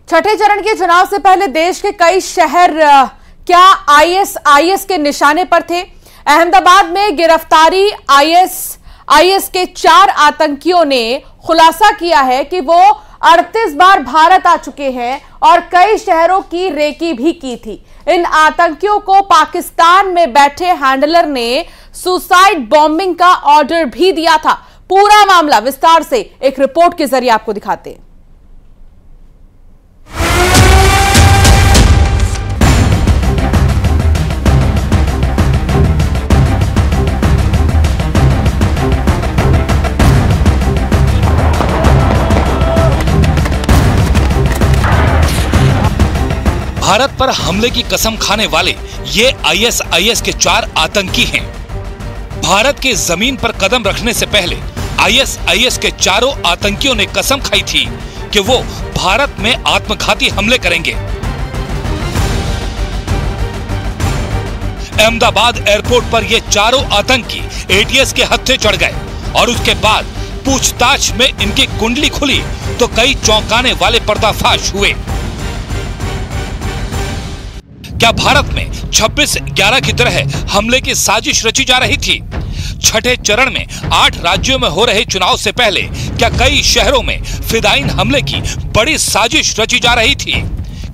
छठे चरण के चुनाव से पहले देश के कई शहर क्या आईएस के निशाने पर थे। अहमदाबाद में गिरफ्तारी आईएस के 4 आतंकियों ने खुलासा किया है कि वो 38 बार भारत आ चुके हैं और कई शहरों की रेकी भी की थी। इन आतंकियों को पाकिस्तान में बैठे हैंडलर ने सुसाइड बॉम्बिंग का ऑर्डर भी दिया था। पूरा मामला विस्तार से एक रिपोर्ट के जरिए आपको दिखाते हैं। भारत पर हमले की कसम खाने वाले ये आईएस के 4 आतंकी हैं। भारत के जमीन पर कदम रखने से पहले आईएस के चारों आतंकियों ने कसम खाई थी कि वो भारत में आत्मघाती हमले करेंगे। अहमदाबाद एयरपोर्ट पर ये चारों आतंकी एटीएस के हत्थे चढ़ गए और उसके बाद पूछताछ में इनकी कुंडली खुली तो कई चौंकाने वाले पर्दाफाश हुए। क्या भारत में 26/11 की तरह हमले की साजिश रची जा रही थी? छठे चरण में 8 राज्यों में हो रहे चुनाव से पहले क्या कई शहरों में फिदायीन हमले की बड़ी साजिश रची जा रही थी?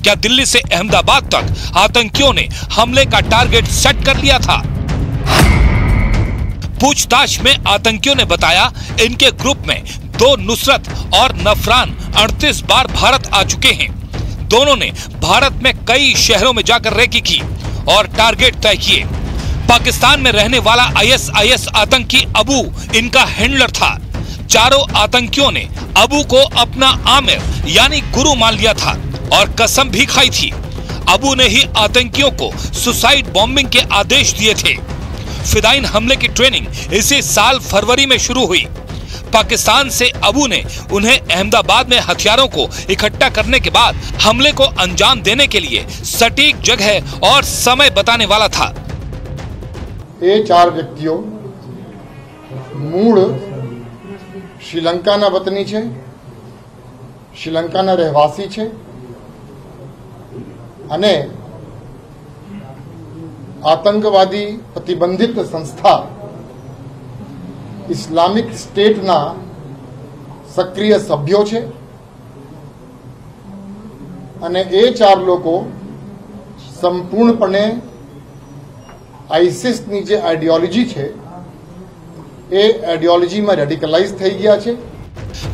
क्या दिल्ली से अहमदाबाद तक आतंकियों ने हमले का टारगेट सेट कर लिया था? पूछताछ में आतंकियों ने बताया इनके ग्रुप में 2 नुसरत और नफरान 38 बार भारत आ चुके हैं। दोनों ने भारत में कई शहरों में जाकर रेकी की और टारगेट तय किए। पाकिस्तान में रहने वाला आईएस आतंकी अबू इनका हैंडलर था। चारों आतंकियों ने अबू को अपना आमिर यानी गुरु मान लिया था और कसम भी खाई थी। अबू ने ही आतंकियों को सुसाइड बॉम्बिंग के आदेश दिए थे। फिदायीन हमले की ट्रेनिंग इसी साल फरवरी में शुरू हुई। पाकिस्तान से अबू ने उन्हें अहमदाबाद में हथियारों को इकट्ठा करने के बाद हमले को अंजाम देने के लिए सटीक जगह और समय बताने वाला था। ये 4 व्यक्तियों मूળ શ્રીલંકાના વતની છે, શ્રીલંકાના રહેવાસી છે અને આતંકવાદી પ્રતિબંધિત સંસ્થા ઇસ્લામિક સ્ટેટના સક્રિય સભ્યો છે અને એ 4 લોકો સંપૂર્ણપણે આઈસિસની જે આઈડિયોલોજી છે એ આઈડિયોલોજીમાં રેડિકલાइज થઈ ગયા છે।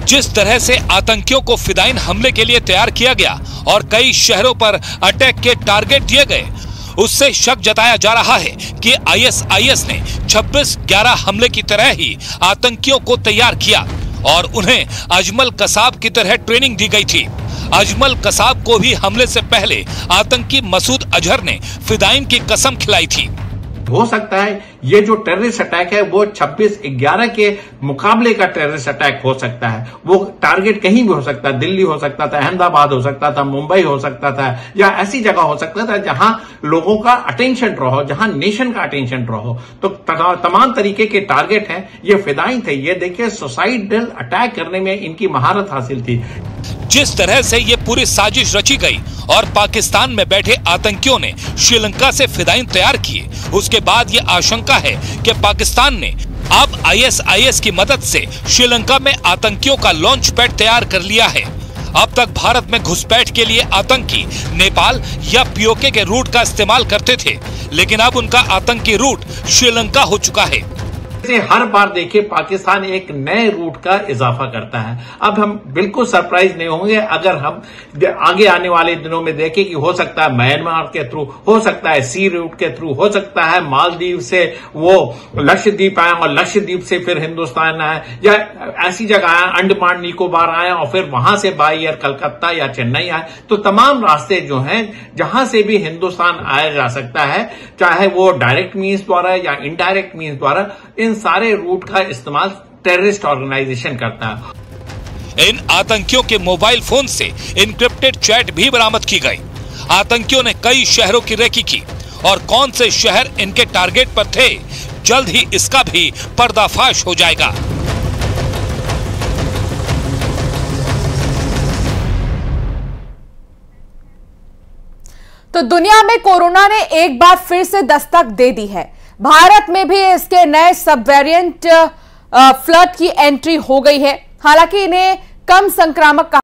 जिस तरह से आतंकियों को फिदायीन हमले के लिए तैयार किया गया और कई शहरों पर अटैक के टारगेट दिए गए, उससे शक जताया जा रहा है कि आईएस ने 26/11 हमले की तरह ही आतंकियों को तैयार किया और उन्हें अजमल कसाब की तरह ट्रेनिंग दी गई थी। अजमल कसाब को भी हमले से पहले आतंकी मसूद अजहर ने फिदायीन की कसम खिलाई थी। हो सकता है ये जो टेररिस्ट अटैक है वो 26/11 के मुकाबले का टेररिस्ट अटैक हो सकता है। वो टारगेट कहीं भी हो सकता है, दिल्ली हो सकता था, अहमदाबाद हो सकता था, मुंबई हो सकता था, या ऐसी जगह हो सकता था जहां लोगों का अटेंशन रहो, जहां नेशन का अटेंशन रहो। तो तमाम तरीके के टारगेट हैं, ये फिदायीन थे। ये देखिए सुसाइडल अटैक करने में इनकी महारत हासिल थी। जिस तरह से ये पूरी साजिश रची गई और पाकिस्तान में बैठे आतंकियों ने श्रीलंका से फिदायीन तैयार किए, उसके बाद ये आशंका है कि पाकिस्तान ने अब आईएस की मदद से श्रीलंका में आतंकियों का लॉन्च पैड तैयार कर लिया है। अब तक भारत में घुसपैठ के लिए आतंकी नेपाल या पीओके के रूट का इस्तेमाल करते थे, लेकिन अब उनका आतंकी रूट श्रीलंका हो चुका है। हर बार देखिए पाकिस्तान एक नए रूट का इजाफा करता है। अब हम बिल्कुल सरप्राइज नहीं होंगे अगर हम आगे आने वाले दिनों में देखें कि हो सकता है म्यांमार के थ्रू, हो सकता है सी रूट के थ्रू, हो सकता है मालदीव से वो लक्षद्वीप आए और लक्षद्वीप से फिर हिंदुस्तान आए, या ऐसी जगह आए अंडमान निकोबार आए और फिर वहां से बाई एयर कलकत्ता या चेन्नई आए। तो तमाम रास्ते जो हैं जहां से भी हिंदुस्तान आया जा सकता है, चाहे वो डायरेक्ट मीन्स द्वारा या इनडायरेक्ट मीन्स द्वारा, इन सारे रूट का इस्तेमाल टेररिस्ट ऑर्गेनाइजेशन करता है। इन आतंकियों के मोबाइल फोन से इनक्रिप्टेड चैट भी बरामद की गई। आतंकियों ने कई शहरों की रेकी की और कौन से शहर इनके टारगेट पर थे, जल्द ही इसका भी पर्दाफाश हो जाएगा। तो दुनिया में कोरोना ने एक बार फिर से दस्तक दे दी है। भारत में भी इसके नए सब वेरिएंट फ्लड की एंट्री हो गई है। हालांकि इन्हें कम संक्रामक